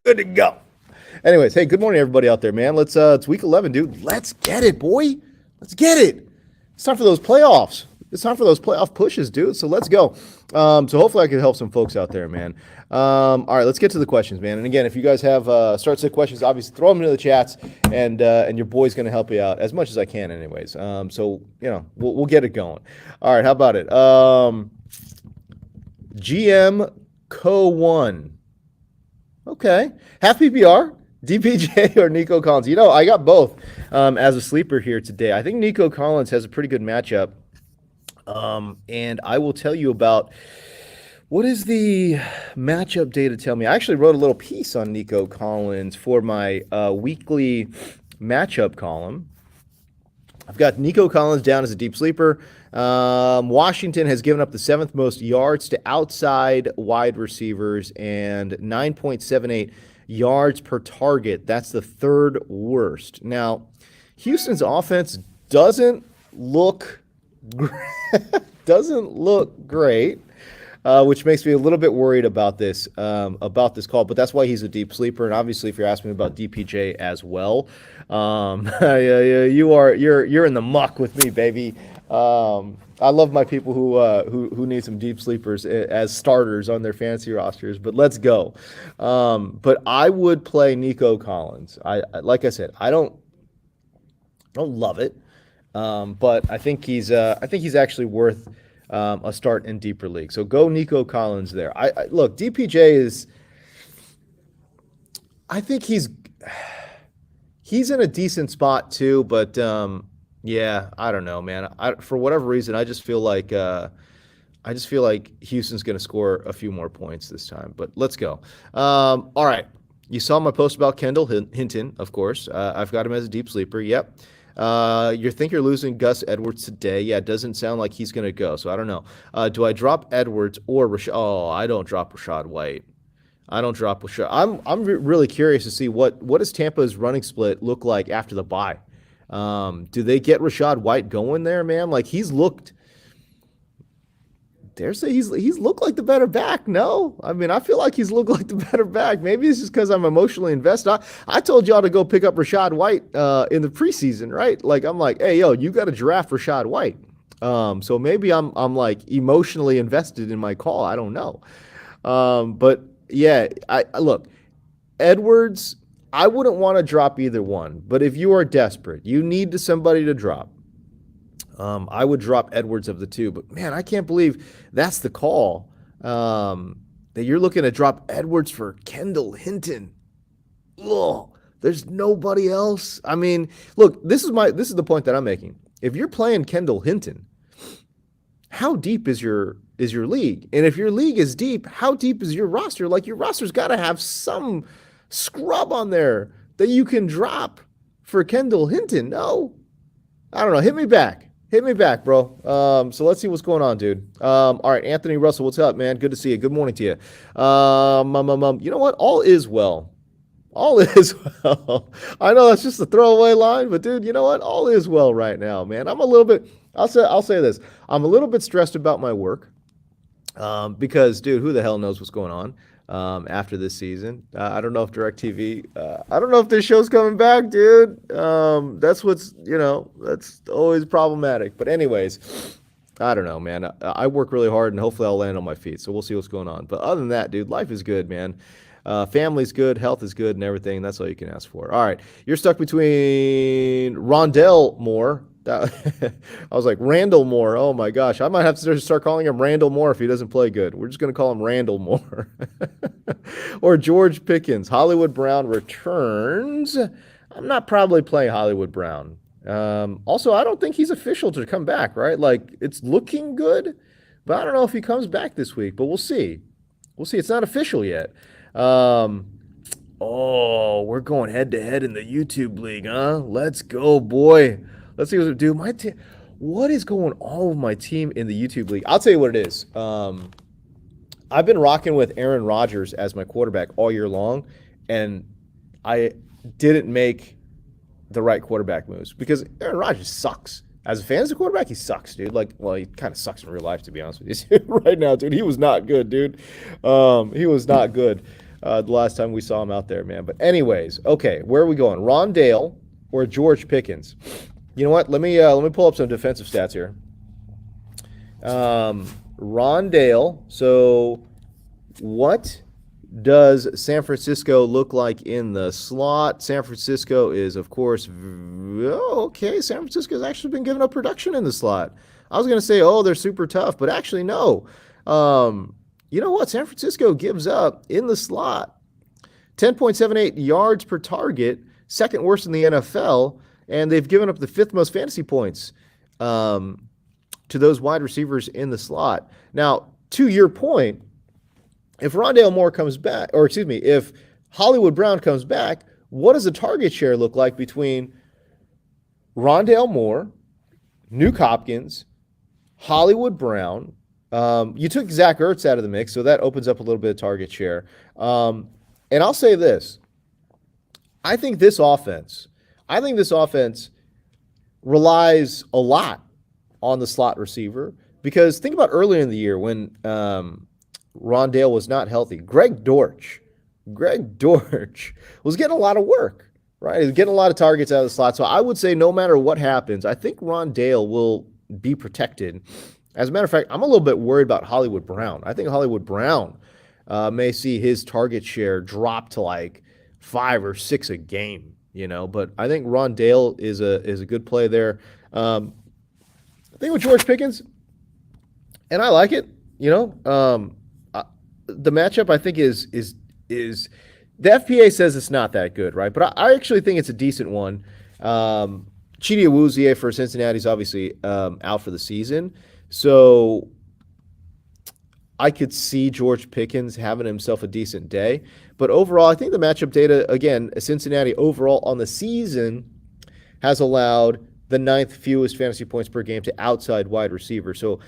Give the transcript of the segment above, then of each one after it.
Good to go. Anyways, hey, good morning, everybody out there, man. It's week 11, dude. Let's get it, boy. Let's get it. It's time for those playoffs. It's time for those playoff pushes, dude. So let's go. So hopefully I can help some folks out there, man. All right, let's get to the questions, man. And again, if you guys have start set questions, obviously throw them into the chats, and your boy's gonna help you out as much as I can, anyways. So we'll get it going. All right, how about it? GM Co one. Okay, half PPR. DPJ or Nico Collins? I got both as a sleeper here today. I think Nico Collins has a pretty good matchup. And I will tell you about what is the matchup data tell me. I actually wrote a little piece on Nico Collins for my weekly matchup column. I've got Nico Collins down as a deep sleeper. Washington has given up the 7th most yards to outside wide receivers and 9.78 yards per target. That's the 3rd worst. Now, Houston's offense doesn't look great, which makes me a little bit worried about this call. But that's why he's a deep sleeper. And obviously, if you're asking me about DPJ as well, you're in the muck with me, baby. I love my people who need some deep sleepers as starters on their fantasy rosters, but let's go. But I would play Nico Collins. Like I said, I don't love it, but I think he's actually worth a start in deeper league. So go Nico Collins there. I look, DPJ is. I think he's in a decent spot too, but. Yeah, I don't know, man. For whatever reason, I just feel like Houston's going to score a few more points this time. But let's go. All right, you saw my post about Kendall Hinton, of course. I've got him as a deep sleeper. Yep. You think you're losing Gus Edwards today? Yeah, it doesn't sound like he's going to go. So I don't know. Do I drop Edwards or Rashad? Oh, I don't drop Rashad White. I don't drop Rashad. I'm really curious to see what does Tampa's running split look like after the bye. Do they get Rashad White going there, man? Like he's looked like the better back. No, I mean I feel like he's looked like the better back. Maybe it's just because I'm emotionally invested. I told y'all to go pick up Rashad White in the preseason, right? Like I'm like, hey yo, you got to draft Rashad White. So maybe I'm like emotionally invested in my call. I don't know. But yeah, I look Edwards. I wouldn't want to drop either one, but if you are desperate, you need somebody to drop. I would drop Edwards of the two, but man, I can't believe that's the call. That you're looking to drop Edwards for Kendall Hinton. Ugh, there's nobody else. I mean, look, this is the point that I'm making. If you're playing Kendall Hinton, how deep is your league? And if your league is deep, how deep is your roster? Like your roster's got to have some scrub on there that you can drop for Kendall Hinton. No, I don't know. Hit me back, bro. So let's see what's going on, dude. All right, Anthony Russell, what's up, man? Good to see you. Good morning to you. You know what? All is well. All is well. I know that's just a throwaway line, but dude, you know what? All is well right now, man. I'm a little bit. I'll say this. I'm a little bit stressed about my work because, dude, who the hell knows what's going on after this season. I don't know if DirecTV, I don't know if this show's coming back, dude. That's that's always problematic. But anyways, I don't know, man. I work really hard and hopefully I'll land on my feet. So we'll see what's going on. But other than that, dude, life is good, man. Family's good, health is good and everything. That's all you can ask for. All right. You're stuck between Rondell Moore. I was like, Randall Moore. Oh my gosh. I might have to start calling him Randall Moore if he doesn't play good. We're just going to call him Randall Moore. Or George Pickens. Hollywood Brown returns. I'm not probably playing Hollywood Brown. Also, I don't think he's official to come back, right? Like, it's looking good, but I don't know if he comes back this week, but we'll see. We'll see. It's not official yet. We're going head-to-head in the YouTube league, huh? Let's go, boy. Let's see what we do. My team. What is going on with my team in the YouTube league? I'll tell you what it is. I've been rocking with Aaron Rodgers as my quarterback all year long, and I didn't make the right quarterback moves because Aaron Rodgers sucks. As a fantasy quarterback, he sucks, dude. Like, well, he kind of sucks in real life, to be honest with you. Right now, dude, he was not good, dude. He was not good. The last time we saw him out there, man. But anyways, okay, where are we going? Rondale or George Pickens? You know what? Let me pull up some defensive stats here. Rondale. So, what does San Francisco look like in the slot? San Francisco is, of course, okay. San Francisco's actually been giving up production in the slot. I was going to say, oh, they're super tough, but actually, no. You know what? San Francisco gives up in the slot 10.78 yards per target, second worst in the NFL, and they've given up the fifth most fantasy points to those wide receivers in the slot. Now, to your point, if Rondale Moore comes back, or excuse me, if Hollywood Brown comes back, what does the target share look like between Rondale Moore, Nuke Hopkins, Hollywood Brown? You took Zach Ertz out of the mix, so that opens up a little bit of target share. And I'll say this. I think this offense relies a lot on the slot receiver, because think about earlier in the year when Rondale was not healthy. Greg Dortch was getting a lot of work, right? He was getting a lot of targets out of the slot. So I would say no matter what happens, I think Rondale will be protected. As a matter of fact, I'm a little bit worried about Hollywood Brown. I think Hollywood Brown may see his target share drop to like 5 or 6 a game, but I think Rondale is a good play there. I think with George Pickens, and I like it, the matchup I think is the FPA says it's not that good, right? But I actually think it's a decent one. Chidi Awuzie for Cincinnati is obviously out for the season, so I could see George Pickens having himself a decent day. But overall, I think the matchup data, again, Cincinnati overall on the season has allowed the 9th fewest fantasy points per game to outside wide receiver. So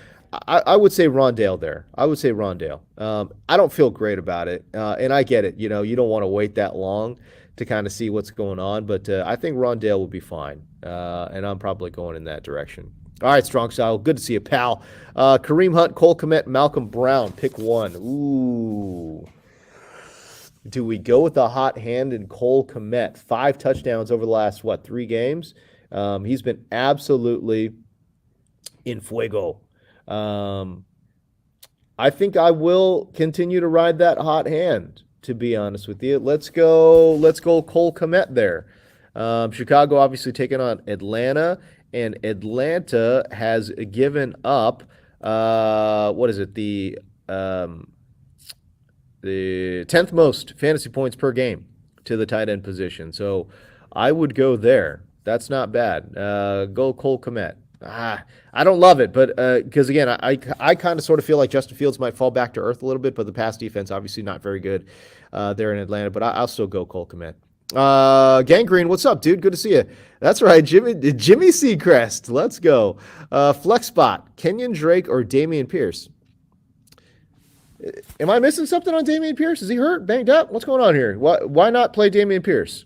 I would say Rondale there. I would say Rondale. I don't feel great about it. And I get it. You don't want to wait that long to kind of see what's going on. But I think Rondale will be fine. And I'm probably going in that direction. All right, Strong Style. Good to see you, pal. Kareem Hunt, Cole Kmet, Malcolm Brown. Pick one. Ooh. Do we go with the hot hand in Cole Kmet? 5 touchdowns over the last, 3 games? He's been absolutely in fuego. I think I will continue to ride that hot hand, to be honest with you. Let's go Cole Kmet there. Chicago obviously taking on Atlanta, and Atlanta has given up the 10th most fantasy points per game to the tight end position. So I would go there. That's not bad. Go Cole Kmet. I don't love it, but because again, I kind of sort of feel like Justin Fields might fall back to earth a little bit, but the pass defense obviously not very good there in Atlanta. But I'll still go Cole Kmet. Gangrene, what's up, dude? Good to see you. That's right, Jimmy Seacrest. Let's go. Flex spot: Kenyon Drake or Dameon Pierce. Am I missing something on Dameon Pierce? Is he hurt? Banged up? What's going on here? Why not play Dameon Pierce?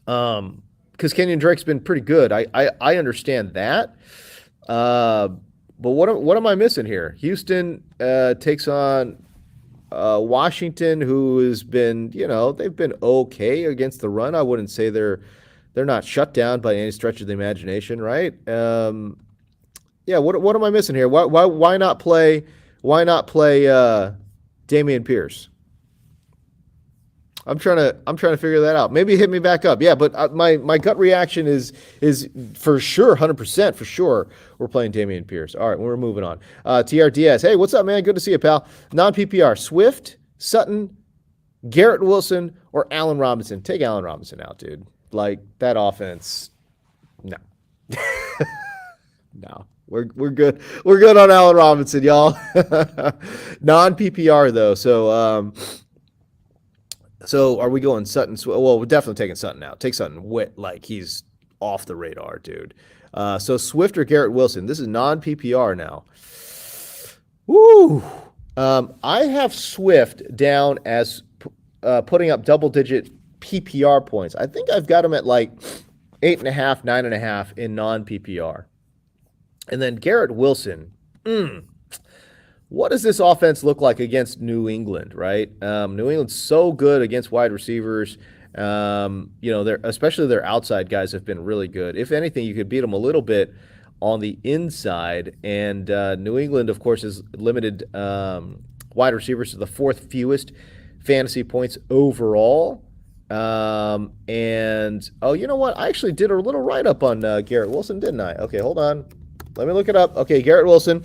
Because Kenyon Drake's been pretty good. I understand that. But what am I missing here? Houston takes on Washington, who has been, they've been okay against the run. I wouldn't say they're not shut down by any stretch of the imagination, right? Yeah. What am I missing here? Why not play Dameon Pierce? I'm trying to figure that out. Maybe hit me back up. Yeah, but my gut reaction is for sure, 100% for sure, we're playing Dameon Pierce. All right, we're moving on. TRDS, hey, what's up, man? Good to see you, pal. Non-PPR, Swift, Sutton, Garrett Wilson, or Allen Robinson. Take Allen Robinson out, dude. Like, that offense, no. No. We're good. We're good on Allen Robinson, y'all. Non-PPR, though, So are we going Sutton? Well, we're definitely taking Sutton out. Take Sutton. Like he's off the radar, dude. So Swift or Garrett Wilson. This is non-PPR now. Woo! I have Swift down as putting up double-digit PPR points. I think I've got him at like 8.5, 9.5 in non-PPR. And then Garrett Wilson. what does this offense look like against New England, right? New England's so good against wide receivers. Especially their outside guys have been really good. If anything, you could beat them a little bit on the inside. And New England, of course, is limited wide receivers to the fourth fewest fantasy points overall. And you know what? I actually did a little write up on Garrett Wilson, didn't I? Okay, hold on. Let me look it up. Okay, Garrett Wilson,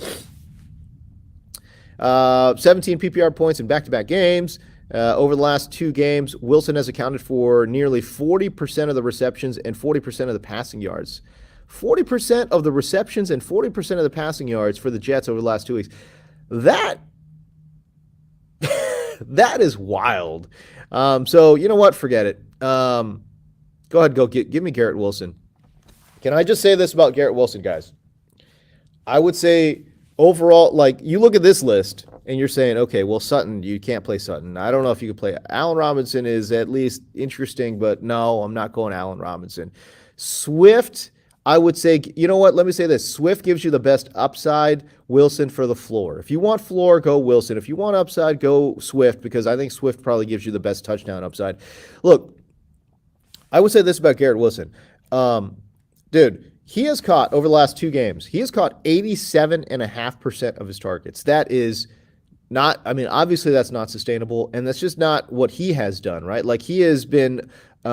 17 PPR points in back-to-back games. Over the last 2 games, Wilson has accounted for nearly 40% of the receptions and 40% of the passing yards. 40% of the receptions and 40% of the passing yards for the Jets over the last 2 weeks. That is wild. So you know what? Forget it. Go ahead, give me Garrett Wilson. Can I just say this about Garrett Wilson, guys? I would say overall, like, you look at this list and you're saying, okay, well, Sutton, you can't play Sutton. I don't know if you could play. Allen Robinson is at least interesting, but no, I'm not going Allen Robinson. Swift, I would say, you know what? Let me say this. Swift gives you the best upside. Wilson for the floor. If you want floor, go Wilson. If you want upside, go Swift, because I think Swift probably gives you the best touchdown upside. Look, I would say this about Garrett Wilson. Dude, he has caught, over the last 2 games, he has caught 87.5% of his targets. That is not, I mean, obviously that's not sustainable, and that's just not what he has done, right? Like, he has been, he's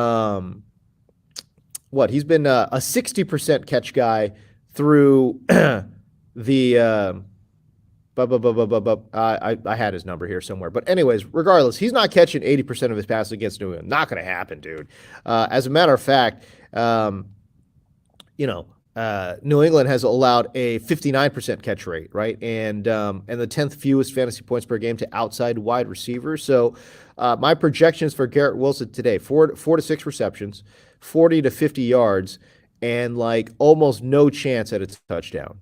been a 60% catch guy through the, I had his number here somewhere. But anyways, regardless, he's not catching 80% of his passes against New England. Not going to happen, dude. As a matter of fact, New England has allowed a 59% catch rate, right? And the 10th fewest fantasy points per game to outside wide receivers. So my projections for Garrett Wilson today, 4 to 6 receptions, 40 to 50 yards, and like almost no chance at a touchdown,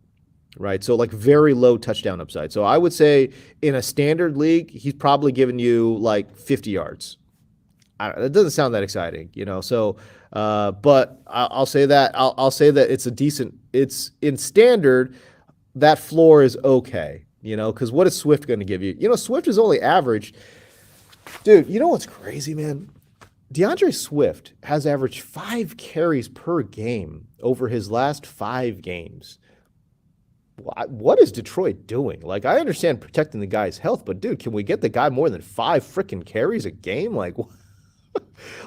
right? So like very low touchdown upside. So I would say in a standard league, he's probably giving you like 50 yards. It doesn't sound that exciting, So, but I'll say that I'll say that it's a decent. It's in standard. That floor is okay, because what is Swift going to give you? Swift is only averaged. Dude, you know what's crazy, man? DeAndre Swift has averaged 5 carries per game over his last 5 games. What is Detroit doing? Like, I understand protecting the guy's health, but dude, can we get the guy more than 5 freaking carries a game? Like,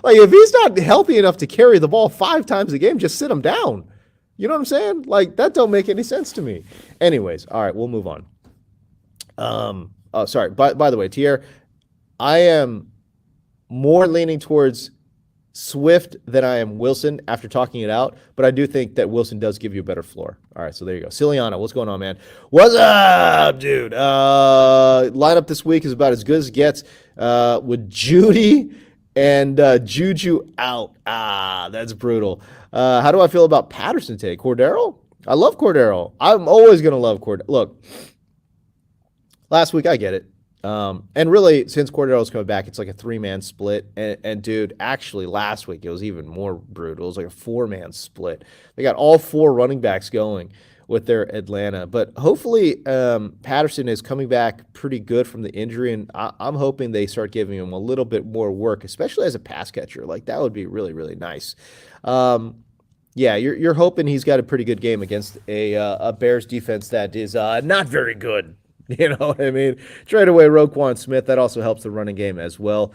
like, if he's not healthy enough to carry the ball 5 times a game, just sit him down. You know what I'm saying? Like, that don't make any sense to me. Anyways, all right, we'll move on. Sorry. By the way, Tier, I am more leaning towards Swift than I am Wilson after talking it out, but I do think that Wilson does give you a better floor. All right, so there you go. Ciliano, what's going on, man? What's up, dude? Lineup this week is about as good as it gets with Judy and Juju out. That's brutal. How do I feel about Patterson today? Cordero? I love Cordero. I'm always going to love Cordero. Look, last week, I get it. And really, since Cordero's coming back, it's like a 3-man split. And dude, actually, last week, it was even more brutal. It was like a 4-man split. They got all 4 running backs going with their Atlanta. But hopefully, Patterson is coming back pretty good from the injury, and I'm hoping they start giving him a little bit more work, especially as a pass catcher. Like, that would be really, really nice. Yeah, you're hoping he's got a pretty good game against a Bears defense that is not very good. You know what I mean? Trade away Roquan Smith. That also helps the running game as well.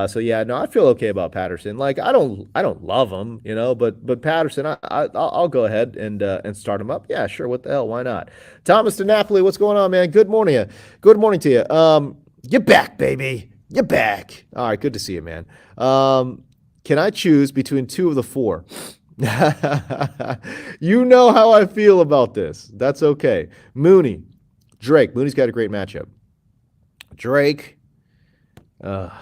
So yeah, no, I feel okay about Patterson. Like, I don't love him, but Patterson, I'll go ahead and start him up. Yeah, sure. What the hell? Why not? Thomas DiNapoli, what's going on, man? Good morning. Good morning to you. You're back, baby. You're back. All right, good to see you, man. Can I choose between 2 of the 4? You know how I feel about this. That's okay. Mooney. Drake. Mooney's got a great matchup. Drake. What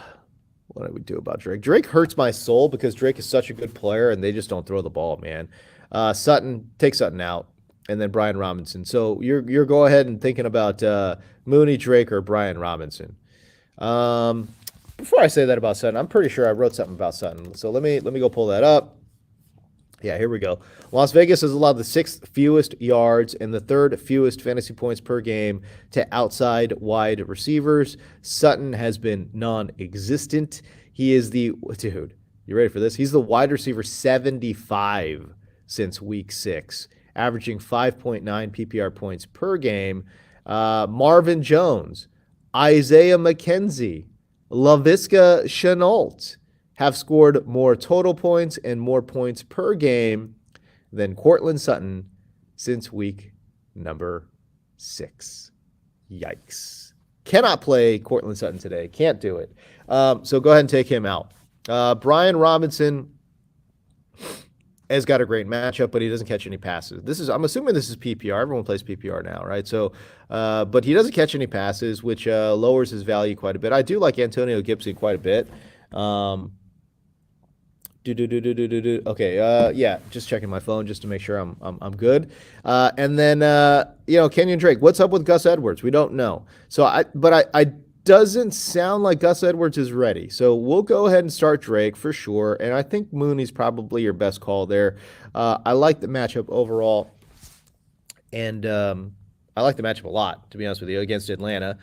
do we do about Drake? Drake hurts my soul because Drake is such a good player and they just don't throw the ball, man. Sutton, take Sutton out, and then Brian Robinson. So you're go ahead and thinking about Mooney, Drake, or Brian Robinson. Before I say that about Sutton, I'm pretty sure I wrote something about Sutton. So let me go pull that up. Yeah, here we go. Las Vegas has allowed the sixth fewest yards and the third fewest fantasy points per game to outside wide receivers. Sutton has been non existent. He is dude, you ready for this? He's the wide receiver 75 since week 6, averaging 5.9 PPR points per game. Marvin Jones, Isaiah McKenzie, Laviska Shenault have scored more total points and more points per game than Courtland Sutton since week number 6. Yikes. Cannot play Courtland Sutton today. Can't do it. So go ahead and take him out. Brian Robinson has got a great matchup, but he doesn't catch any passes. I'm assuming this is PPR. Everyone plays PPR now, right? So, but he doesn't catch any passes, which lowers his value quite a bit. I do like Antonio Gibson quite a bit. Okay, yeah, just checking my phone just to make sure I'm good. And then Kenyon Drake. What's up with Gus Edwards? We don't know. So I doesn't sound like Gus Edwards is ready. So we'll go ahead and start Drake for sure. And I think Mooney's probably your best call there. I like the matchup overall. And I like the matchup a lot, to be honest with you, against Atlanta.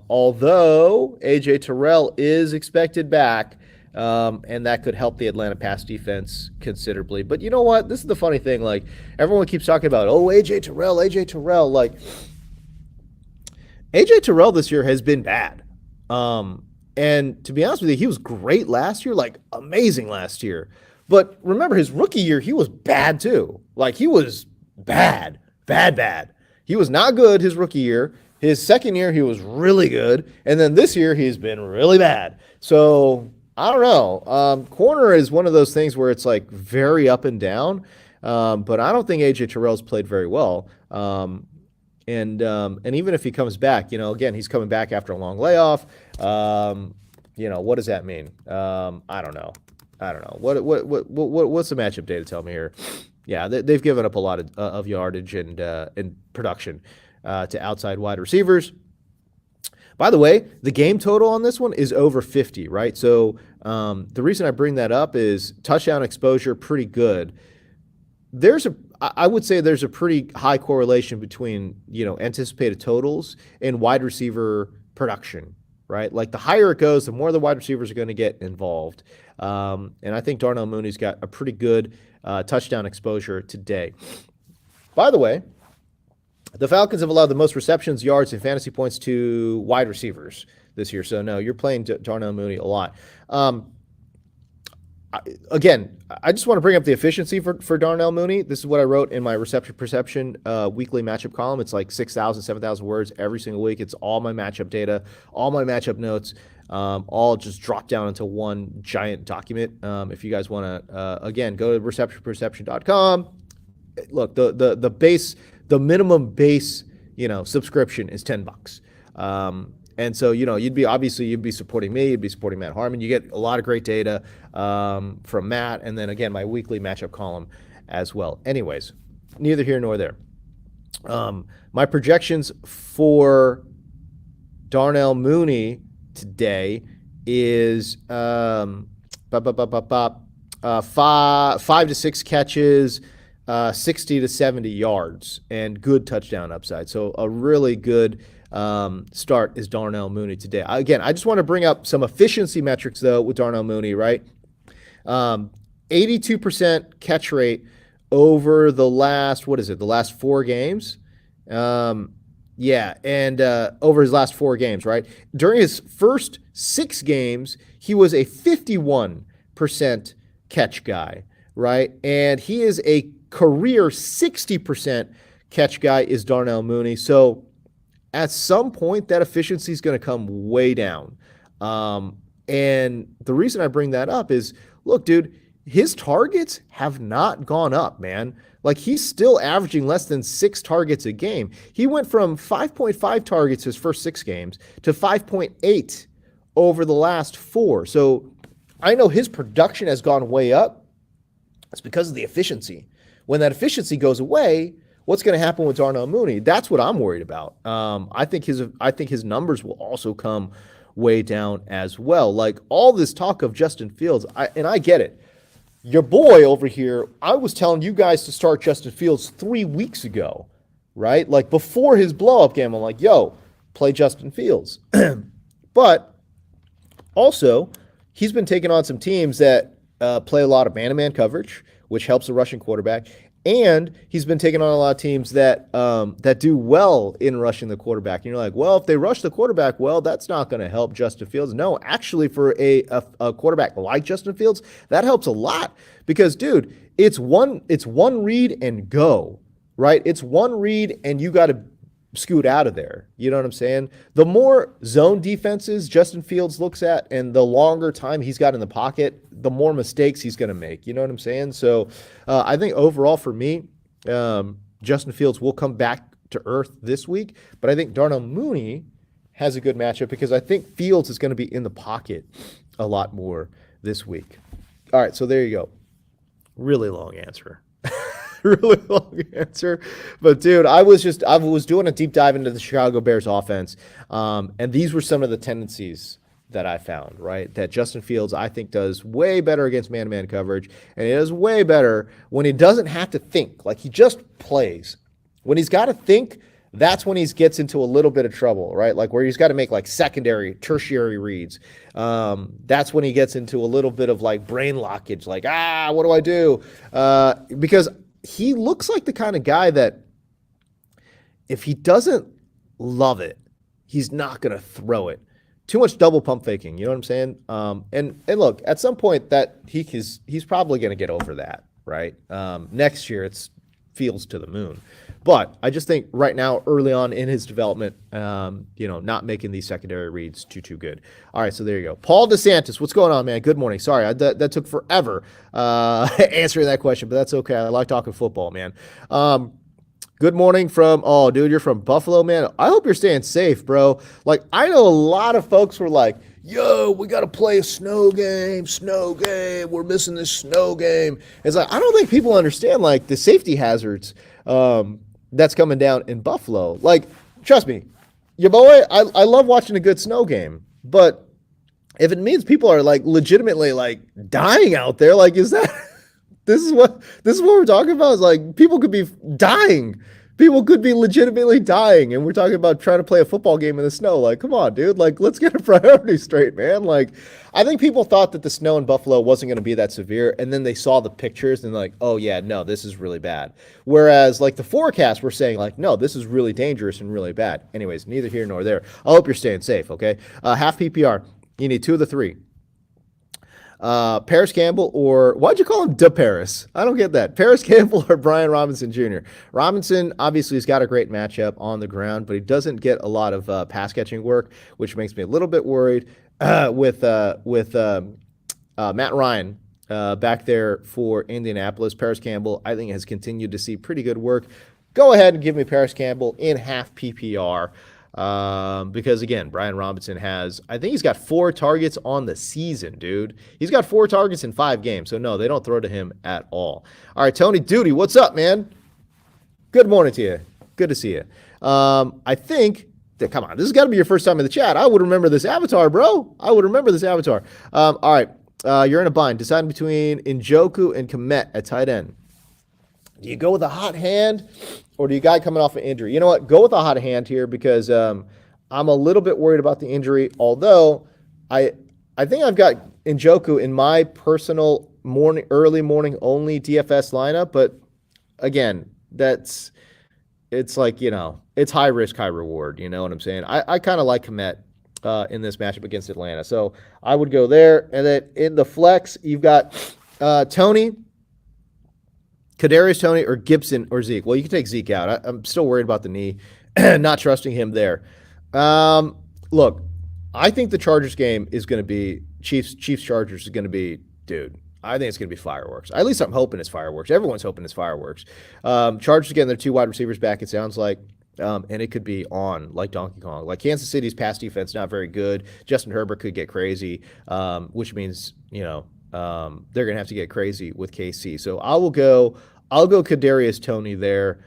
Although A.J. Terrell is expected back, and that could help the Atlanta pass defense considerably. But you know what? This is the funny thing. Like, everyone keeps talking about, A.J. Terrell. Like, A.J. Terrell this year has been bad. And to be honest with you, he was great last year, like amazing last year. But remember, his rookie year, he was bad too. Like, he was bad. He was not good his rookie year. His second year, he was really good. And then this year, he's been really bad. So, I don't know. Corner is one of those things where it's like very up and down. But I don't think A.J. Terrell's played very well. And even if he comes back, again, he's coming back after a long layoff. What does that mean? I don't know. What's the matchup data tell me here? Yeah, they've given up a lot of yardage and production to outside wide receivers. By the way, the game total on this one is over 50, right? So the reason I bring that up is touchdown exposure pretty good. I would say there's a pretty high correlation between, anticipated totals and wide receiver production, right? Like, the higher it goes, the more the wide receivers are going to get involved. And I think Darnell Mooney's got a pretty good touchdown exposure today. By the way, the Falcons have allowed the most receptions, yards, and fantasy points to wide receivers this year. So, no, you're playing Darnell Mooney a lot. Again, I just want to bring up the efficiency for Darnell Mooney. This is what I wrote in my reception perception weekly matchup column. It's like 6,000, 7,000 words every single week. It's all my matchup data, all my matchup notes, all just drop down into one giant document. If you guys want to, again, go to receptionperception.com. Look, the minimum base, subscription is $10. And so, you'd be supporting me, you'd be supporting Matt Harmon. You get a lot of great data from Matt, and then again, my weekly matchup column as well. Anyways, neither here nor there. My projections for Darnell Mooney today is 5 to 6 catches, 60 to 70 yards, and good touchdown upside. So a really good start is Darnell Mooney today. Again, I just want to bring up some efficiency metrics, though, with Darnell Mooney, right? 82% catch rate over the last 4 games? Yeah, and over his last 4 games, right? During his first 6 games, he was a 51% catch guy, right? And he is a career 60% catch guy is Darnell Mooney. So at some point, that efficiency is going to come way down. And the reason I bring that up is, look, dude, his targets have not gone up, man. Like, he's still averaging less than 6 targets a game. He went from 5.5 targets his first 6 games to 5.8 over the last 4. So I know his production has gone way up. It's because of the efficiency. When that efficiency goes away, what's going to happen with Darnell Mooney? That's what I'm worried about. I think his numbers will also come way down as well. Like, all this talk of Justin Fields, I get it. Your boy over here, I was telling you guys to start Justin Fields 3 weeks ago, right? Like before his blow up game, I'm like, yo, play Justin Fields. But also, he's been taking on some teams that play a lot of man-to-man coverage, which helps the rushing quarterback. And he's been taking on a lot of teams that that do well in rushing the quarterback. And you're like, well, if they rush the quarterback well, that's not going to help Justin Fields. No, actually, for a quarterback like Justin Fields, that helps a lot because, dude, it's one read and go, right? It's one read and you got to scoot out of there. You know what I'm saying? The more zone defenses Justin Fields looks at and the longer time he's got in the pocket, the more mistakes he's going to make. You know what I'm saying? So I think overall for me, Justin Fields will come back to earth this week, but I think Darnell Mooney has a good matchup because I think Fields is going to be in the pocket a lot more this week. All right, so there you go. Really long answer. Really long answer. But dude, I was doing a deep dive into the Chicago Bears offense. And these were some of the tendencies that I found, right? That Justin Fields, I think, does way better against man-to-man coverage. And he does way better when he doesn't have to think. Like he just plays. When he's got to think, that's when he gets into a little bit of trouble, right? Like where he's got to make like secondary, tertiary reads. That's when he gets into a little bit of like brain lockage, like, what do I do? Because he looks like the kind of guy that if he doesn't love it, he's not going to throw it. Too much double pump faking, you know what I'm saying? And look, at some point that he's probably going to get over that, right? Next year it's Fields to the moon. But I just think right now, early on in his development, not making these secondary reads too good. All right, so there you go. Paul DeSantis, what's going on, man? Good morning. Sorry, that took forever answering that question, but that's okay. I like talking football, man. Good morning from, dude, you're from Buffalo, man. I hope you're staying safe, bro. Like, I know a lot of folks were like, yo, we got to play a snow game. We're missing this snow game. It's like, I don't think people understand, like, the safety hazards that's coming down in Buffalo. Like, trust me, your boy, I love watching a good snow game, but if it means people are, like, legitimately, like, dying out there, like, is that... This is what we're talking about. Is like people could be dying. People could be legitimately dying, and we're talking about trying to play a football game in the snow. Like, come on, dude. Like, let's get a priority straight, man. Like, I think people thought that the snow in Buffalo wasn't going to be that severe, and then they saw the pictures and like, oh yeah, no, this is really bad. Whereas, like the forecast were saying, like, no, this is really dangerous and really bad. Anyways, neither here nor there. I hope you're staying safe. Okay, half PPR. You need 2 of the 3. Paris Campbell or why'd you call him Paris? I don't get that. Paris Campbell or Brian Robinson Jr. Robinson obviously has got a great matchup on the ground, but he doesn't get a lot of pass catching work, which makes me a little bit worried with Matt Ryan back there for Indianapolis. Paris Campbell, I think, has continued to see pretty good work. Go ahead and give me Paris Campbell in half PPR. Because again, Brian Robinson I think he's got 4 targets on the season, dude. He's got 4 targets in 5 games. So no, they don't throw to him at all. All right, Tony Duty, what's up, man? Good morning to you. Good to see you. I think that, come on, this has got to be your first time in the chat. I would remember this avatar, bro. I would remember this avatar. All right. You're in a bind. Deciding between Njoku and Komet at tight end. Do you go with a hot hand or do you got coming off an injury? You know what? Go with a hot hand here because I'm a little bit worried about the injury, although I think I've got Njoku in my personal early morning only DFS lineup, but again, it's like, it's high risk, high reward. You know what I'm saying? I kind of like Komet in this matchup against Atlanta. So I would go there. And then in the flex, you've got Tony, Kadarius Toney, or Gibson or Zeke. Well, you can take Zeke out. I'm still worried about the knee. Not trusting him there. Look, I think the Chargers game is going to be Chiefs-Chargers is going to be, dude, I think it's going to be fireworks. At least I'm hoping it's fireworks. Everyone's hoping it's fireworks. Chargers getting their 2 wide receivers back, it sounds like. And it could be on like Donkey Kong. Like Kansas City's pass defense, not very good. Justin Herbert could get crazy, which means, they're going to have to get crazy with KC. So I'll go Kadarius Toney there.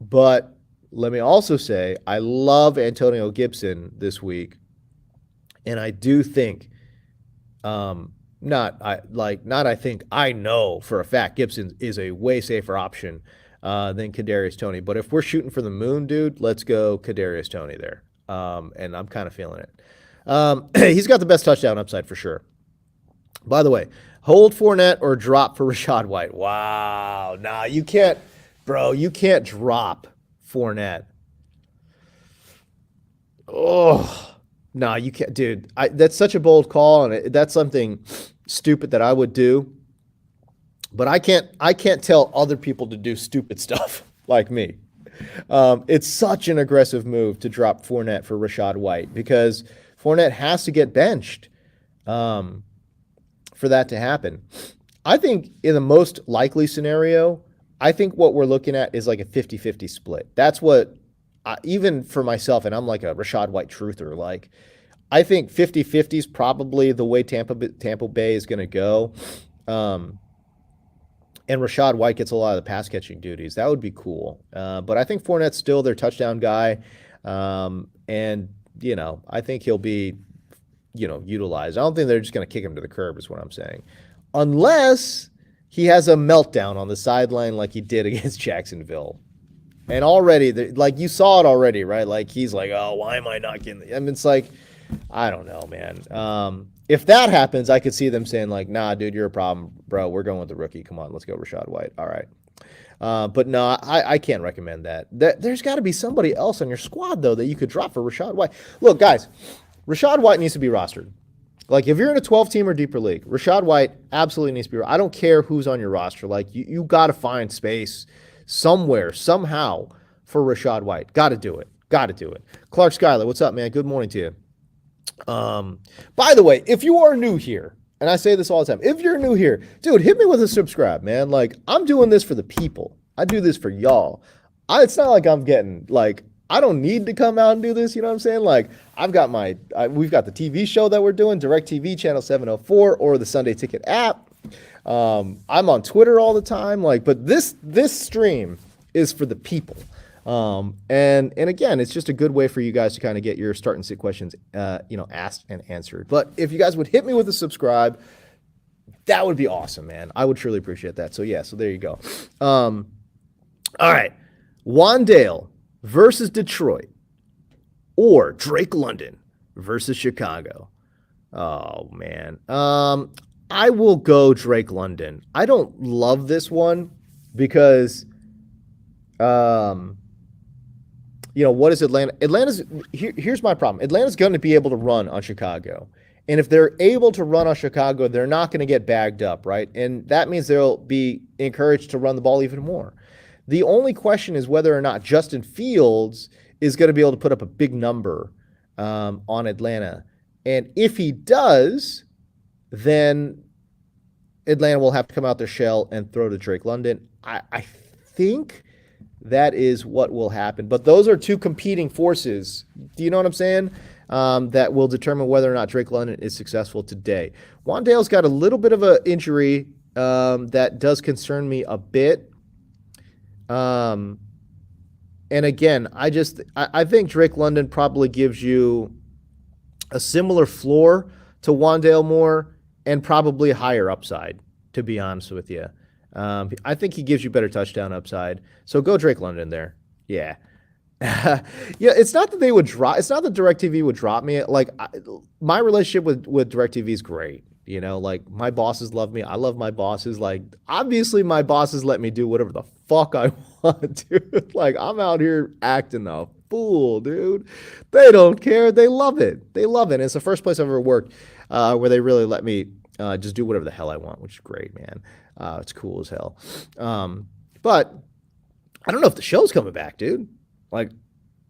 But let me also say, I love Antonio Gibson this week. And I do think not I think I know for a fact Gibson is a way safer option than Kadarius Toney. But if we're shooting for the moon, dude, let's go Kadarius Toney there. And I'm kind of feeling it. He's got the best touchdown upside for sure. By the way, hold Fournette or drop for Rachaad White. Wow, nah, you can't, bro. You can't drop Fournette. Oh, nah, you can't, dude. That's such a bold call, and that's something stupid that I would do. But I can't tell other people to do stupid stuff like me. It's such an aggressive move to drop Fournette for Rachaad White because Fournette has to get benched for that to happen. I think in the most likely scenario, I think what we're looking at is like a 50-50 split. That's what, even for myself, and I'm like a Rachaad White truther, like I think 50-50 is probably the way Tampa Bay is going to go. And Rachaad White gets a lot of the pass catching duties. That would be cool. But I think Fournette's still their touchdown guy. And, I think he'll be, utilized. I don't think they're just going to kick him to the curb is what I'm saying. Unless he has a meltdown on the sideline like he did against Jacksonville. And already, like you saw it already, right? Like he's like, oh, why am I not getting? I mean, it's like, I don't know, man. If that happens, I could see them saying like, nah, dude, you're a problem, bro. We're going with the rookie. Come on, let's go Rachaad White. All right. But no, I can't recommend that. There's got to be somebody else on your squad, though, that you could drop for Rachaad White. Look, guys, Rachaad White needs to be rostered. Like, if you're in a 12-team or deeper league, Rachaad White absolutely needs to be. I don't care who's on your roster. Like, you got to find space somewhere, somehow, for Rachaad White. Got to do it. Got to do it. Clark Schuyler, what's up, man? Good morning to you. By the way, if you are new here, and I say this all the time, if you're new here, dude, hit me with a subscribe, man. Like, I'm doing this for the people. I do this for y'all. It's not like I'm getting, like, I don't need to come out and do this, you know what I'm saying? Like, we've got the TV show that we're doing, DirecTV Channel 704, or the Sunday Ticket app. I'm on Twitter all the time, like, but this stream is for the people. And again, it's just a good way for you guys to kind of get your start and sit questions, asked and answered. But if you guys would hit me with a subscribe, that would be awesome, man. I would truly appreciate that. So yeah, so there you go. All right. Wandale versus Detroit or Drake London versus Chicago. Oh man. I will go Drake London. I don't love this one because, what is Atlanta? Here's my problem. Atlanta's going to be able to run on Chicago. And if they're able to run on Chicago, they're not going to get bagged up, right? And that means they'll be encouraged to run the ball even more. The only question is whether or not Justin Fields is going to be able to put up a big number on Atlanta. And if he does, then Atlanta will have to come out their shell and throw to Drake London. I think that is what will happen. But those are two competing forces. Do you know what I'm saying? That will determine whether or not Drake London is successful today. Wandale's got a little bit of an injury that does concern me a bit. And again, I think Drake London probably gives you a similar floor to Wandale Moore and probably a higher upside, to be honest with you. I think he gives you better touchdown upside. So go Drake London there. Yeah. Yeah, it's not that they would drop. It's not that DirecTV would drop me. Like, my relationship with DirecTV is great. Like, my bosses love me. I love my bosses. Like, obviously, my bosses let me do whatever the fuck I want, dude. Like, I'm out here acting a fool, dude. They don't care. They love it. They love it. And it's the first place I've ever worked where they really let me just do whatever the hell I want, which is great, man. It's cool as hell. But I don't know if the show's coming back, dude. Like,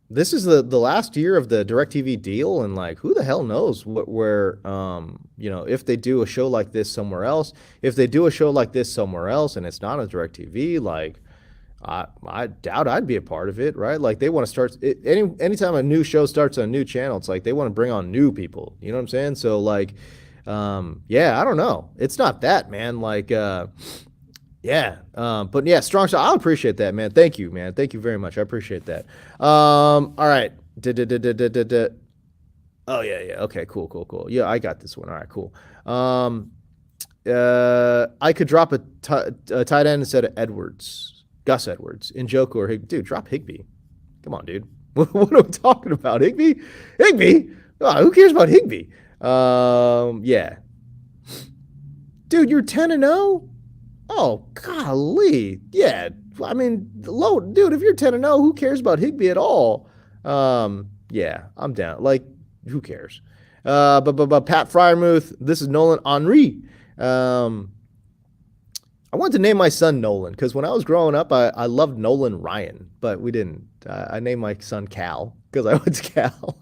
this is the last year of the DirecTV deal, and like, who the hell knows where if they do a show like this somewhere else, and it's not on DirecTV, like, I doubt I'd be a part of it, right? Like, they want to start anytime a new show starts on a new channel, it's like they want to bring on new people. You know what I'm saying? So like, I don't know. It's not that, man. Like, but yeah, strong shot. I'll appreciate that, man. Thank you, man. Thank you very much. I appreciate that. All right. Oh yeah. Okay, cool. Yeah, I got this one. All right, cool. I could drop a tight end instead of Edwards, Gus Edwards, Njoku or Higby. Dude, drop Higby. Come on, dude. What are we talking about? Higby? Higby? Oh, who cares about Higby? Yeah. Dude, you're 10-0? Oh, golly. Yeah. I mean, low, dude, if you're 10-0, who cares about Higby at all? Yeah, I'm down. Like, who cares? But Pat Fryermuth, this is Nolan Henry. I wanted to name my son Nolan because when I was growing up, I loved Nolan Ryan, but we didn't. I named my son Cal because I went to Cal.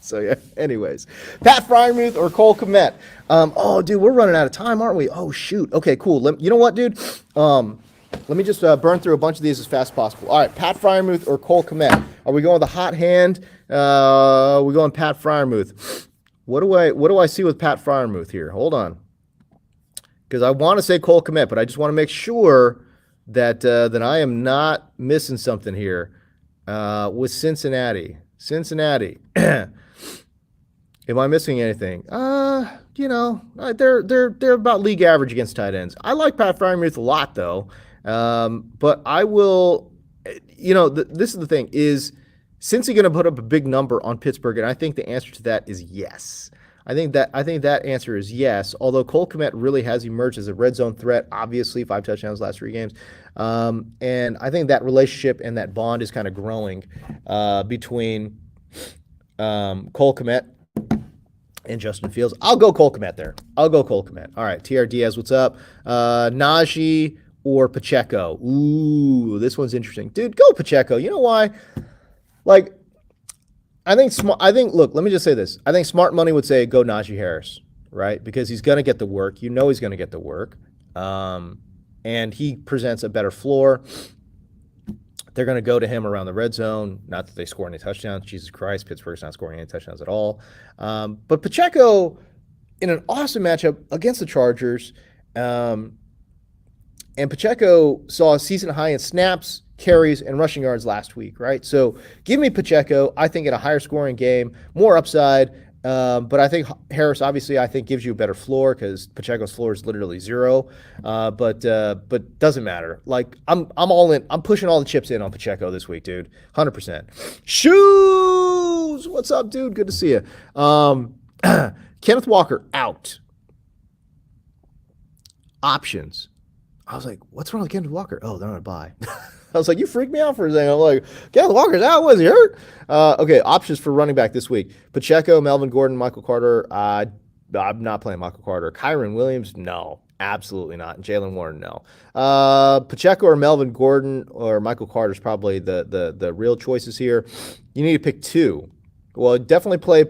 So yeah. Anyways, Pat Fryermuth or Cole Kmet. Oh, dude, we're running out of time, aren't we? Oh shoot. Okay, cool. You know what, dude? Let me just burn through a bunch of these as fast as possible. All right, Pat Fryermuth or Cole Kmet. Are we going with a hot hand? We're going Pat Fryermuth. What do I see with Pat Fryermuth here? Hold on, because I want to say Cole Kmet, but I just want to make sure that that I am not missing something here with Cincinnati. Cincinnati. Am I missing anything? They're about league average against tight ends. I like Pat Fryermuth a lot though, but I will. This is the thing: is Cincy going to put up a big number on Pittsburgh? And I think the answer to that is yes. I think that answer is yes. Although Cole Kmet really has emerged as a red zone threat, obviously 5 touchdowns last 3 games, and I think that relationship and that bond is kind of growing between Cole Kmet and Justin Fields. I'll go Cole Kmet there. I'll go Cole Kmet. All right, TR Diaz, what's up? Najee or Pacheco? Ooh, this one's interesting. Dude, go Pacheco. You know why? Like, I think, look, let me just say this. I think smart money would say go Najee Harris, right? Because he's going to get the work. You know he's going to get the work. And he presents a better floor. They're going to go to him around the red zone. Not that they score any touchdowns. Jesus Christ, Pittsburgh's not scoring any touchdowns at all. But Pacheco, in an awesome matchup against the Chargers, and Pacheco saw a season high in snaps, carries, and rushing yards last week, right? So give me Pacheco, I think, in a higher scoring game, more upside. But I think Harris, obviously, I think gives you a better floor because Pacheco's floor is literally 0. But doesn't matter. Like I'm all in. I'm pushing all the chips in on Pacheco this week, dude. 100%. Shoes, what's up, dude? Good to see you. Kenneth Walker out. Options. I was like, what's wrong with Kenneth Walker? Oh, they're on a bye. I was like, you freaked me out for a second. I'm like, Kenneth Walker's out. Was he hurt? Okay, options for running back this week. Pacheco, Melvin Gordon, Michael Carter. I'm not playing Michael Carter. Kyron Williams, no. Absolutely not. And Jalen Warren, no. Pacheco or Melvin Gordon or Michael Carter is probably the real choices here. You need to pick 2. Well, definitely play.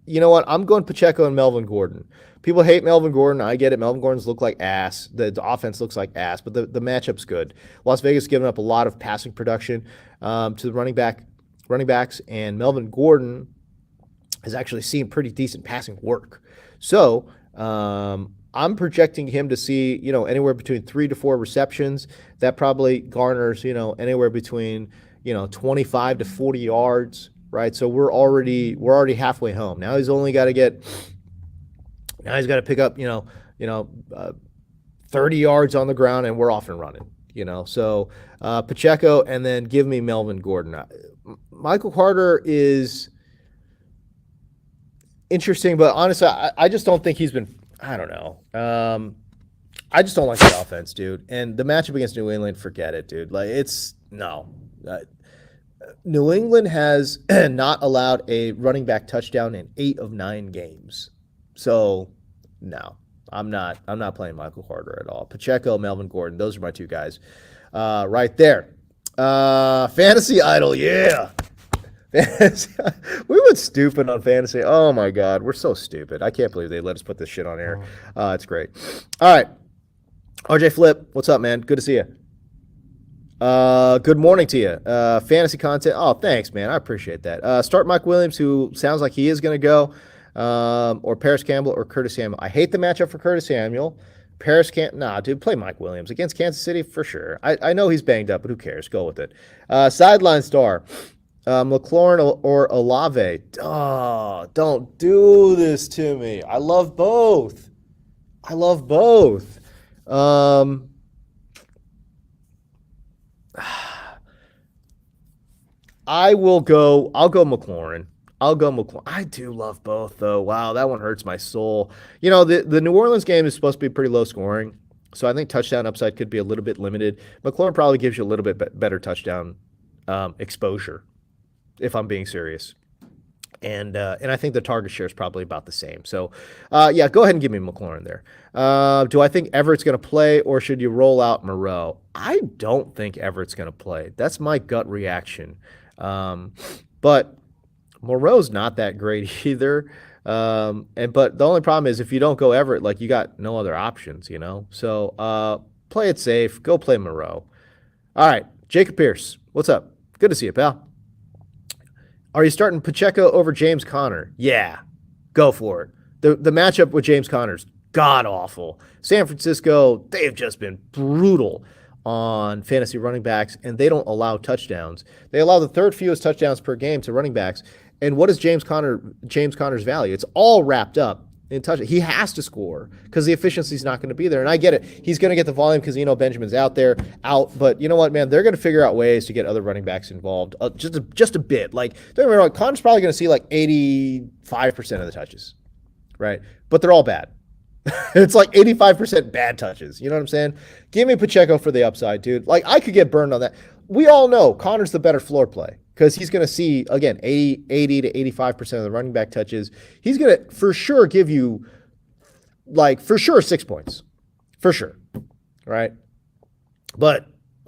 You know what? I'm going Pacheco and Melvin Gordon. People hate Melvin Gordon. I get it. Melvin Gordon's look like ass. The offense looks like ass, but the matchup's good. Las Vegas giving up a lot of passing production to the running backs, and Melvin Gordon has actually seen pretty decent passing work. So I'm projecting him to see anywhere between 3 to 4 receptions. That probably garners anywhere between 25 to 40 yards. Right, so we're already halfway home. Now he's only got to pick up 30 yards on the ground, and we're off and running. So Pacheco, and then give me Melvin Gordon. Michael Carter is interesting, but honestly, I just don't think he's been. I don't know. I just don't like the offense, dude. And the matchup against New England, forget it, dude. Like it's no. New England has not allowed a running back touchdown in 8 of 9 games. So, no, I'm not playing Michael Carter at all. Pacheco, Melvin Gordon, those are my 2 guys right there. Fantasy Idol, yeah. We went stupid on fantasy. Oh, my God. We're so stupid. I can't believe they let us put this shit on air. It's great. All right. RJ Flip, what's up, man? Good to see you. Good morning to you. Fantasy content. Oh, thanks, man. I appreciate that. Start Mike Williams, who sounds like he is going to go, or Paris Campbell or Curtis Samuel. I hate the matchup for Curtis Samuel. Paris can't. Nah, dude, play Mike Williams against Kansas City for sure. I know he's banged up, but who cares? Go with it. Sideline star. McLaurin or Olave. Oh, don't do this to me. I love both. I love both. Um, I'll go McLaurin. I'll go McLaurin. I do love both though. Wow, that one hurts my soul. You know, the New Orleans game is supposed to be pretty low scoring. So I think touchdown upside could be a little bit limited. McLaurin probably gives you a little bit better touchdown exposure, if I'm being serious. And I think the target share is probably about the same. So, yeah, go ahead and give me McLaurin there. Do I think Everett's going to play, or should you roll out Moreau? I don't think Everett's going to play. That's my gut reaction. But Moreau's not that great either. But the only problem is if you don't go Everett, like you got no other options, you know. So play it safe. Go play Moreau. All right, Jacob Pierce, what's up? Good to see you, pal. Are you starting Pacheco over James Conner? Yeah, go for it. The matchup with James Conner's god awful. San Francisco, they have just been brutal on fantasy running backs, and they don't allow touchdowns. They allow the third fewest touchdowns per game to running backs. And what is James Conner's value? It's all wrapped up in touch. He has to score because the efficiency is not going to be there. And I get it. He's going to get the volume because Benjamin's out. But you know what, man? They're going to figure out ways to get other running backs involved just a bit. Like, don't get me wrong, Connor's probably going to see like 85% of the touches, right? But they're all bad. It's like 85% bad touches. You know what I'm saying? Give me Pacheco for the upside, dude. Like, I could get burned on that. We all know Connor's the better floor play because he's going to see, again, 80 to 85% of the running back touches. He's going to, for sure, give you, like, for sure, 6 points. For sure. Right? But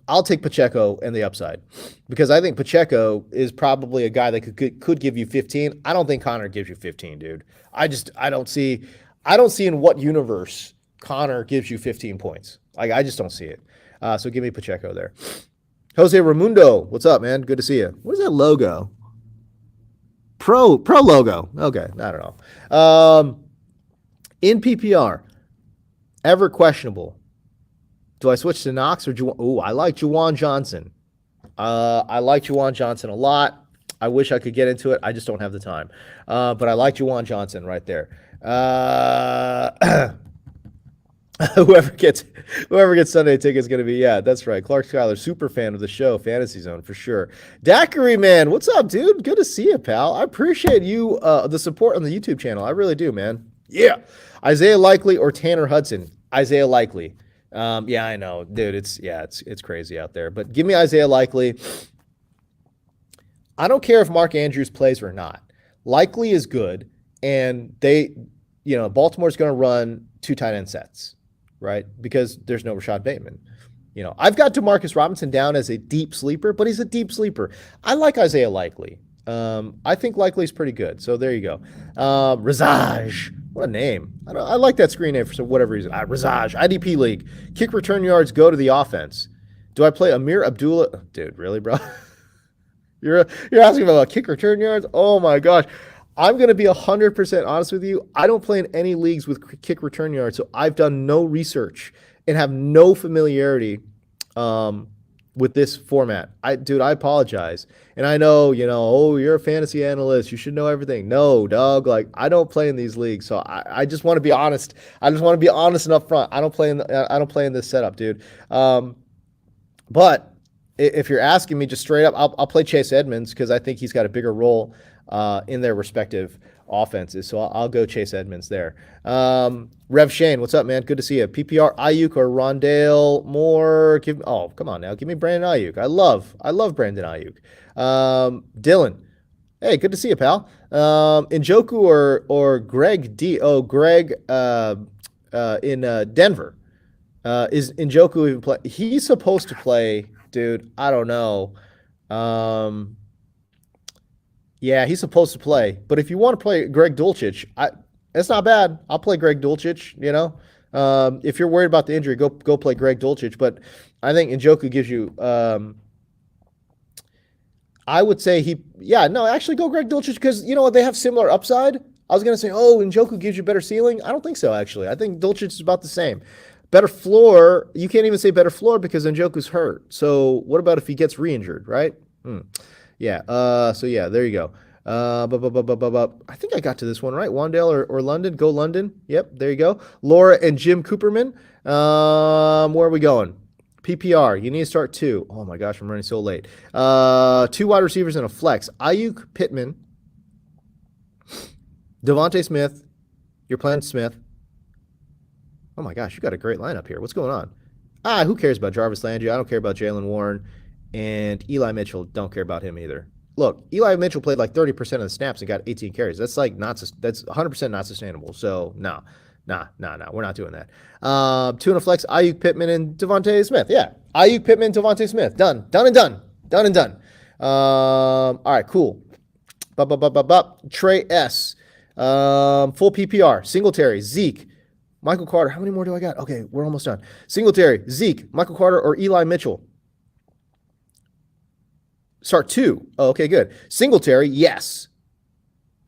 I'll take Pacheco and the upside because I think Pacheco is probably a guy that could give you 15. I don't think Connor gives you 15, dude. I don't see in what universe Connor gives you 15 points. Like, I just don't see it. So give me Pacheco there. Jose Ramundo, what's up, man? Good to see you. What is that logo? Pro logo. Okay, I don't know. In PPR, ever questionable. Do I switch to Knox or Juwan? Ooh, I like Juwan Johnson. I like Juwan Johnson a lot. I wish I could get into it. I just don't have the time. But I like Juwan Johnson right there. Whoever gets Sunday ticket is going to be, yeah, that's right. Clark Schuyler, super fan of the show, Fantasy Zone for sure. Daiquiri man, what's up, dude? Good to see you, pal. I appreciate you, the support on the YouTube channel. I really do, man. Yeah. Isaiah Likely or Tanner Hudson? Isaiah Likely. Yeah, I know, dude. It's crazy out there. But give me Isaiah Likely. I don't care if Mark Andrews plays or not. Likely is good, and Baltimore's going to run 2 tight end sets. Right? Because there's no Rashad Bateman. I've got DeMarcus Robinson down as a deep sleeper, but he's a deep sleeper. I like Isaiah Likely. I think Likely's pretty good. So there you go. Razaj. What a name. I like that screen name for whatever reason. Razaj. IDP League. Kick return yards go to the offense. Do I play Amir Abdullah? Dude, really, bro? You're asking about kick return yards? Oh, my gosh. I'm going to be 100% honest with you. I don't play in any leagues with kick return yards, so I've done no research and have no familiarity with this format. I apologize. And I know, you're a fantasy analyst. You should know everything. No, dog. Like, I don't play in these leagues, so I just want to be honest. I just want to be honest and upfront. I don't play in this setup, dude. But if you're asking me just straight up, I'll play Chase Edmonds because I think he's got a bigger role in their respective offenses. So I'll go Chase Edmonds there. Rev Shane, what's up, man? Good to see you. PPR Ayuk or Rondale Moore? Come on now. Give me Brandon Ayuk. I love Brandon Ayuk. Dylan, hey, good to see you, pal. Njoku or Greg D. Oh, Greg in Denver. Is Njoku even play? He's supposed to play, dude. I don't know. Yeah, he's supposed to play. But if you want to play Greg Dulcich, it's not bad. I'll play Greg Dulcich, If you're worried about the injury, go play Greg Dulcich. But I think Njoku gives you I would say actually go Greg Dulcich because they have similar upside. I was gonna say, Njoku gives you better ceiling. I don't think so, actually. I think Dulcich is about the same. Better floor, you can't even say better floor because Njoku's hurt. So what about if he gets re-injured, right? Yeah. So yeah, there you go. I think I got to this one right. Wandale or London? Go London. Yep, there you go. Laura and Jim Cooperman. Where are we going? PPR. You need to start two. Oh my gosh, I'm running so late. Two wide receivers and a flex. Ayuk, Pittman, Devontae Smith. You're playing Smith. Oh my gosh, you got a great lineup here. What's going on? Who cares about Jarvis Landry? I don't care about Jalen Warren. And Eli Mitchell, don't care about him either. Look, Eli Mitchell played like 30% of the snaps and got 18 carries. That's like that's 100% not sustainable. So no, we're not doing that. Two in a flex, Ayuk, Pittman, and Devontae Smith. Yeah, Ayuk, Pittman, Devontae Smith. Done and done. All right, cool. Trey S. Full PPR, Singletary, Zeke, Michael Carter. How many more do I got? Okay, we're almost done. Singletary, Zeke, Michael Carter, or Eli Mitchell. Start two. Oh, okay, good. Singletary, yes.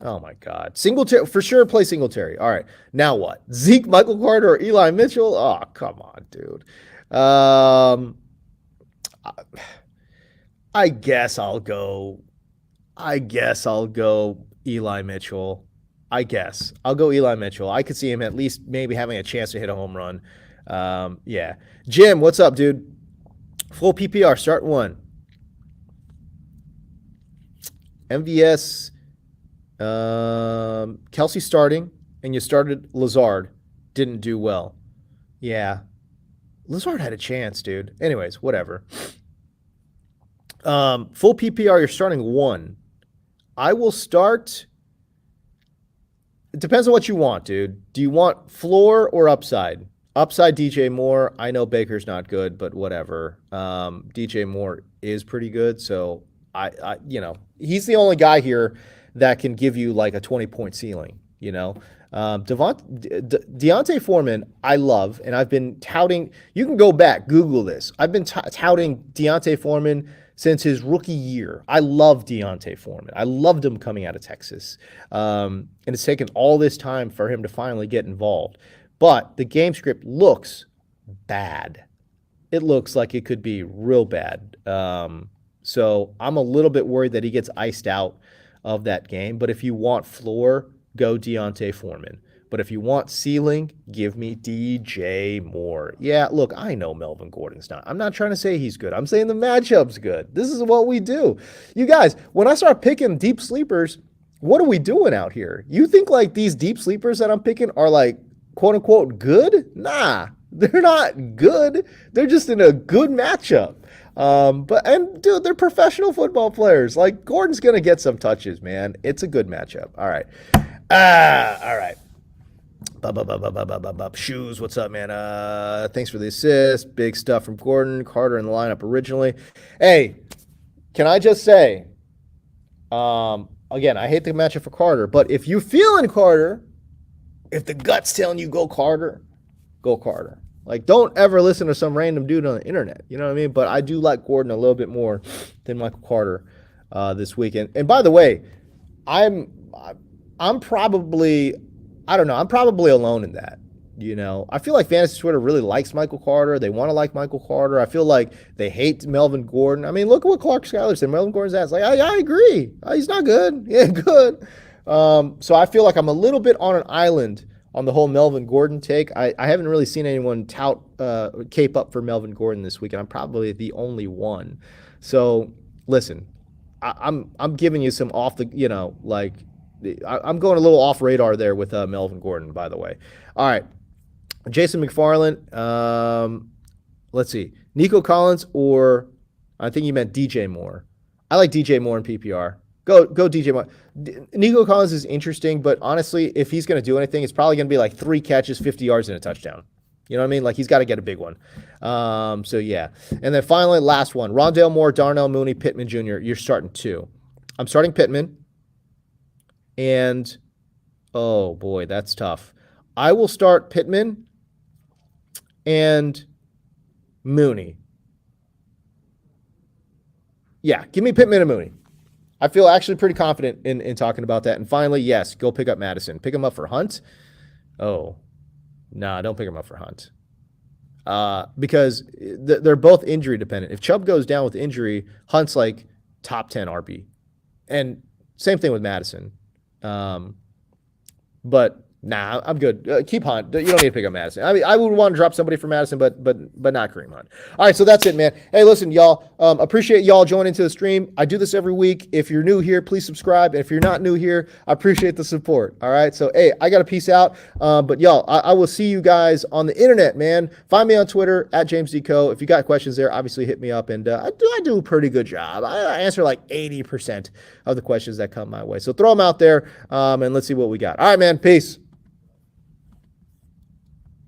Oh my God. Singletary, for sure play Singletary. All right. Now what? Zeke, Michael Carter, or Eli Mitchell? Oh, come on, dude. I guess I'll go Eli Mitchell. I guess. I'll go Eli Mitchell. I could see him at least maybe having a chance to hit a home run. Yeah. Jim, what's up, dude? Full PPR, start one. MVS, Kelsey starting, and you started Lazard. Didn't do well. Yeah. Lazard had a chance, dude. Anyways, whatever. Full PPR, you're starting one. I will start. It depends on what you want, dude. Do you want floor or upside? Upside DJ Moore. I know Baker's not good, but whatever. DJ Moore is pretty good, so he's the only guy here that can give you like a 20-point ceiling, Deontay Foreman, I love, and I've been touting. You can go back, Google this. I've been touting Deontay Foreman since his rookie year. I love Deontay Foreman. I loved him coming out of Texas. And it's taken all this time for him to finally get involved. But the game script looks bad. It looks like it could be real bad. So I'm a little bit worried that he gets iced out of that game. But if you want floor, go Deontay Foreman. But if you want ceiling, give me DJ Moore. Yeah, look, I know Melvin Gordon's not. I'm not trying to say he's good. I'm saying the matchup's good. This is what we do. You guys, when I start picking deep sleepers, what are we doing out here? You think like these deep sleepers that I'm picking are like, quote unquote, good? Nah, they're not good. They're just in a good matchup. Dude, they're professional football players. Like, Gordon's going to get some touches, man. It's a good matchup. All right. All right. Shoes, what's up, man? Thanks for the assist. Big stuff from Gordon. Carter in the lineup originally. Hey, can I just say, again, I hate the matchup for Carter, but if you feeling Carter, if the gut's telling you go Carter, go Carter. Like, don't ever listen to some random dude on the internet. You know what I mean? But I do like Gordon a little bit more than Michael Carter this weekend. And by the way, I'm probably, I don't know, I'm probably alone in that. I feel like Fantasy Twitter really likes Michael Carter. They want to like Michael Carter. I feel like they hate Melvin Gordon. I mean, look at what Clark Schuyler said. Melvin Gordon's ass. Like, I agree. He's not good. Yeah, good. So I feel like I'm a little bit on an island on the whole Melvin Gordon take. I haven't really seen anyone cape up for Melvin Gordon this week, and I'm probably the only one. So listen, I'm giving you some off the, I'm going a little off radar there with Melvin Gordon, by the way. All right, Jason McFarland. Let's see, Nico Collins, or I think you meant DJ Moore. I like DJ Moore in PPR. Go DJ Moore. Nico Collins is interesting, but honestly, if he's going to do anything, it's probably going to be like 3 catches, 50 yards, and a touchdown. You know what I mean? Like, he's got to get a big one. So, yeah. And then finally, last one. Rondale Moore, Darnell Mooney, Pittman Jr. You're starting 2. I'm starting Pittman. And, oh, boy, that's tough. I will start Pittman and Mooney. Yeah, give me Pittman and Mooney. I feel actually pretty confident in talking about that. And finally, yes, go pick up Madison. Pick him up for Hunt. Oh, nah, don't pick him up for Hunt. Because they're both injury dependent. If Chubb goes down with injury, Hunt's like top 10 RB. And Same thing with Madison. But nah, I'm good. Keep Hunt. You don't need to pick up Madison. I mean, I would want to drop somebody for Madison, but not Kareem Hunt. All right, so that's it, man. Hey, listen, y'all. Appreciate y'all joining to the stream. I do this every week. If you're new here, please subscribe. And if you're not new here, I appreciate the support. All right, so hey, I got to peace out. But y'all, I will see you guys on the internet, man. Find me on Twitter at James Deco. If you got questions there, obviously hit me up, and I do a pretty good job. I answer like 80% of the questions that come my way. So throw them out there, and let's see what we got. All right, man. Peace.